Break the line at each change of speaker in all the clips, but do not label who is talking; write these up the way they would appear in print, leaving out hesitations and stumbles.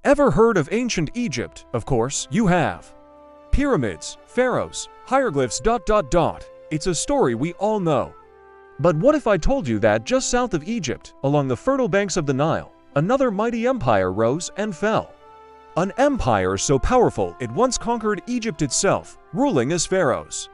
Ever heard of ancient Egypt? Of course, you have. Pyramids, pharaohs, hieroglyphs. It's a story we all know. But what if I told you that just south of Egypt, along the fertile banks of the Nile, another mighty empire rose and fell? An empire so powerful it once conquered Egypt itself, ruling as pharaohs.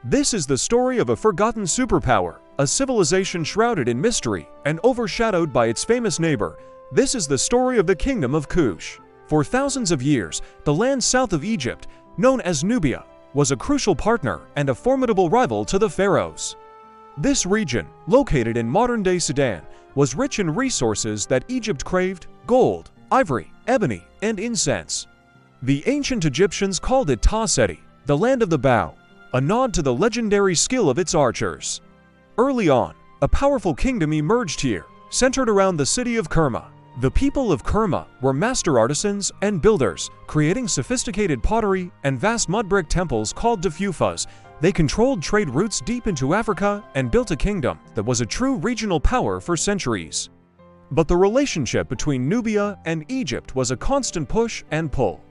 This is the story of a forgotten superpower, a civilization shrouded in mystery and overshadowed by its famous neighbor. This is the story of the kingdom of Kush. For thousands of years, the land south of Egypt, known as Nubia, was a crucial partner and a formidable rival to the pharaohs. This region, located in modern-day Sudan, was rich in resources that Egypt craved: gold, ivory, ebony, and incense. The ancient Egyptians called it Ta Seti, the land of the bow, a nod to the legendary skill of its archers. Early on, a powerful kingdom emerged here, centered around the city of Kerma. The people of Kerma were master artisans and builders, creating sophisticated pottery and vast mud-brick temples called tefufas. They controlled trade routes deep into Africa and built a kingdom that was a true regional power for centuries. But the relationship between Nubia and Egypt was a constant push and pull.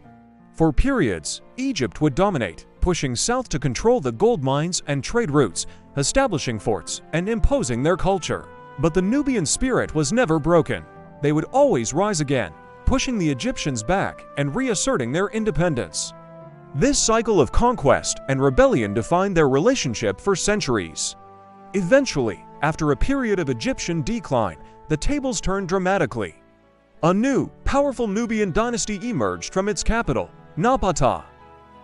For periods, Egypt would dominate, pushing south to control the gold mines and trade routes, establishing forts and imposing their culture. But the Nubian spirit was never broken. They would always rise again, pushing the Egyptians back and reasserting their independence. This cycle of conquest and rebellion defined their relationship for centuries. Eventually, after a period of Egyptian decline, the tables turned dramatically. A new, powerful Nubian dynasty emerged from its capital, Napata.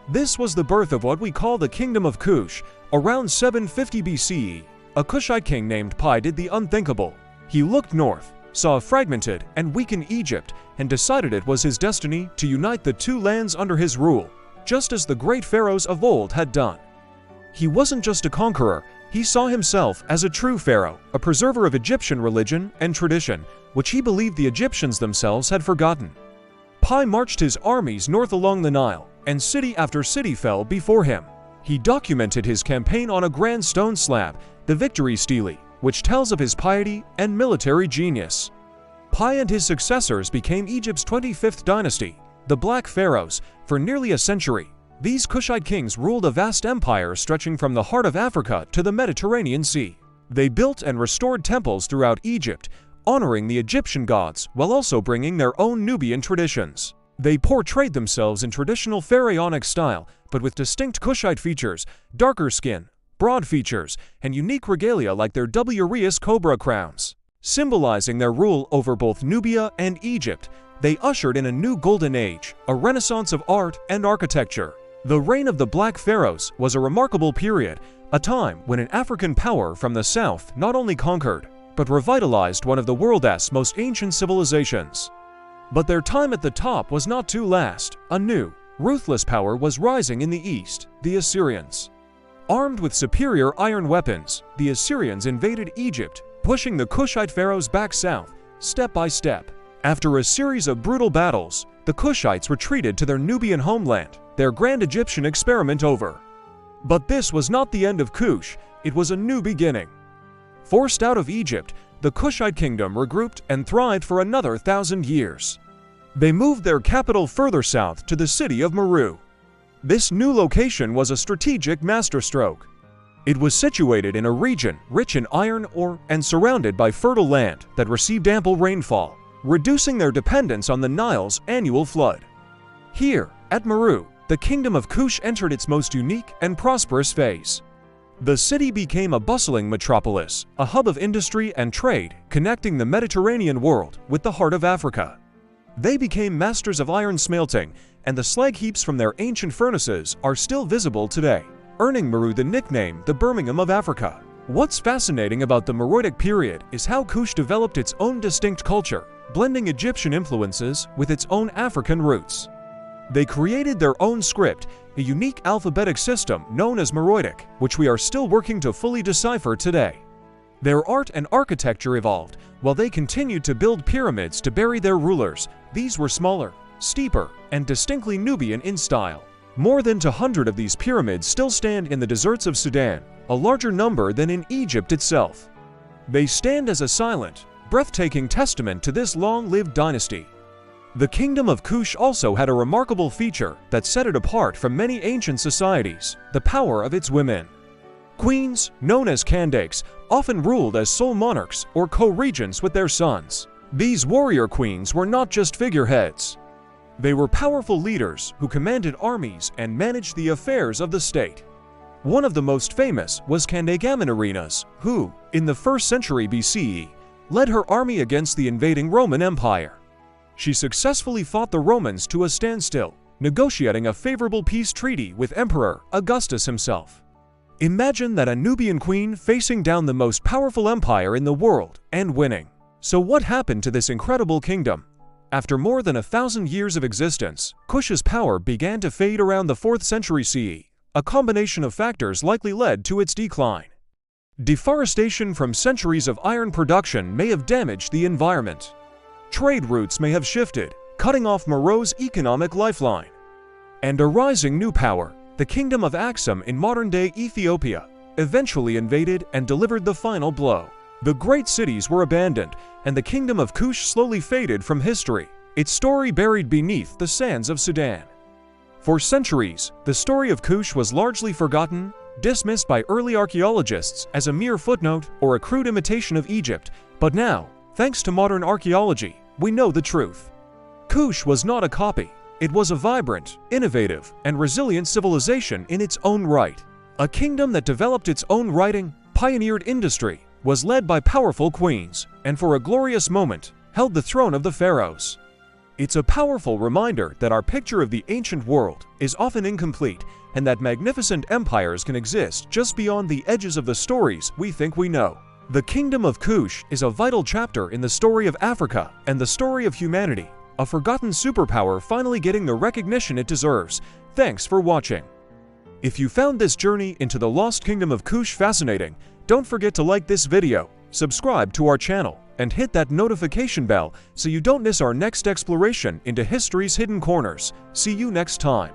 This was the birth of what we call the Kingdom of Kush. Around 750 BCE, a Kushite king named Pi did the unthinkable. He looked north, saw a fragmented and weakened Egypt, and decided it was his destiny to unite the two lands under his rule, just as the great pharaohs of old had done. He wasn't just a conqueror, he saw himself as a true pharaoh, a preserver of Egyptian religion and tradition, which he believed the Egyptians themselves had forgotten. Pi marched his armies north along the Nile, and city after city fell before him. He documented his campaign on a grand stone slab, the Victory Stele, which tells of his piety and military genius. Pi and his successors became Egypt's 25th dynasty, the Black Pharaohs. For nearly a century, these Kushite kings ruled a vast empire stretching from the heart of Africa to the Mediterranean Sea. They built and restored temples throughout Egypt, honoring the Egyptian gods while also bringing their own Nubian traditions. They portrayed themselves in traditional pharaonic style, but with distinct Kushite features: darker skin, broad features, and unique regalia like their uraeus cobra crowns. Symbolizing their rule over both Nubia and Egypt, they ushered in a new golden age, a renaissance of art and architecture. The reign of the Black Pharaohs was a remarkable period, a time when an African power from the south not only conquered, but revitalized one of the world's most ancient civilizations. But their time at the top was not to last. A new, ruthless power was rising in the east, the Assyrians. Armed with superior iron weapons, the Assyrians invaded Egypt, pushing the Kushite pharaohs back south, step by step. After a series of brutal battles, the Kushites retreated to their Nubian homeland, their grand Egyptian experiment over. But this was not the end of Kush, it was a new beginning. Forced out of Egypt, the Kushite kingdom regrouped and thrived for another 1,000 years. They moved their capital further south to the city of Meru. This new location was a strategic masterstroke. It was situated in a region rich in iron ore and surrounded by fertile land that received ample rainfall, reducing their dependence on the Nile's annual flood. Here, at Meru, the kingdom of Kush entered its most unique and prosperous phase. The city became a bustling metropolis, a hub of industry and trade, connecting the Mediterranean world with the heart of Africa. They became masters of iron smelting, and the slag heaps from their ancient furnaces are still visible today, earning Meru the nickname the Birmingham of Africa. What's fascinating about the Meroitic period is how Kush developed its own distinct culture, blending Egyptian influences with its own African roots. They created their own script, a unique alphabetic system known as Meroitic, which we are still working to fully decipher today. Their art and architecture evolved, while they continued to build pyramids to bury their rulers. These were smaller, steeper, and distinctly Nubian in style. More than 200 of these pyramids still stand in the deserts of Sudan, a larger number than in Egypt itself. They stand as a silent, breathtaking testament to this long-lived dynasty. The kingdom of Kush also had a remarkable feature that set it apart from many ancient societies: the power of its women. Queens, known as Kandakes, often ruled as sole monarchs or co-regents with their sons. These warrior queens were not just figureheads. They were powerful leaders who commanded armies and managed the affairs of the state. One of the most famous was Kandake Amanirenas, who, in the 1st century BCE, led her army against the invading Roman Empire. She successfully fought the Romans to a standstill, negotiating a favorable peace treaty with Emperor Augustus himself. Imagine that a Nubian queen facing down the most powerful empire in the world and winning. So what happened to this incredible kingdom? After more than 1,000 years of existence, Kush's power began to fade around the 4th century CE. A combination of factors likely led to its decline. Deforestation from centuries of iron production may have damaged the environment. Trade routes may have shifted, cutting off Meroe's economic lifeline. And a rising new power, the Kingdom of Aksum in modern-day Ethiopia, eventually invaded and delivered the final blow. The great cities were abandoned, and the Kingdom of Kush slowly faded from history, its story buried beneath the sands of Sudan. For centuries, the story of Kush was largely forgotten, dismissed by early archaeologists as a mere footnote or a crude imitation of Egypt. But now, thanks to modern archaeology, we know the truth. Kush was not a copy. It was a vibrant, innovative, and resilient civilization in its own right. A kingdom that developed its own writing, pioneered industry, was led by powerful queens, and for a glorious moment, held the throne of the pharaohs. It's a powerful reminder that our picture of the ancient world is often incomplete, and that magnificent empires can exist just beyond the edges of the stories we think we know. The Kingdom of Kush is a vital chapter in the story of Africa and the story of humanity, a forgotten superpower finally getting the recognition it deserves. Thanks for watching. If you found this journey into the lost kingdom of Kush fascinating, don't forget to like this video, subscribe to our channel, and hit that notification bell so you don't miss our next exploration into history's hidden corners. See you next time.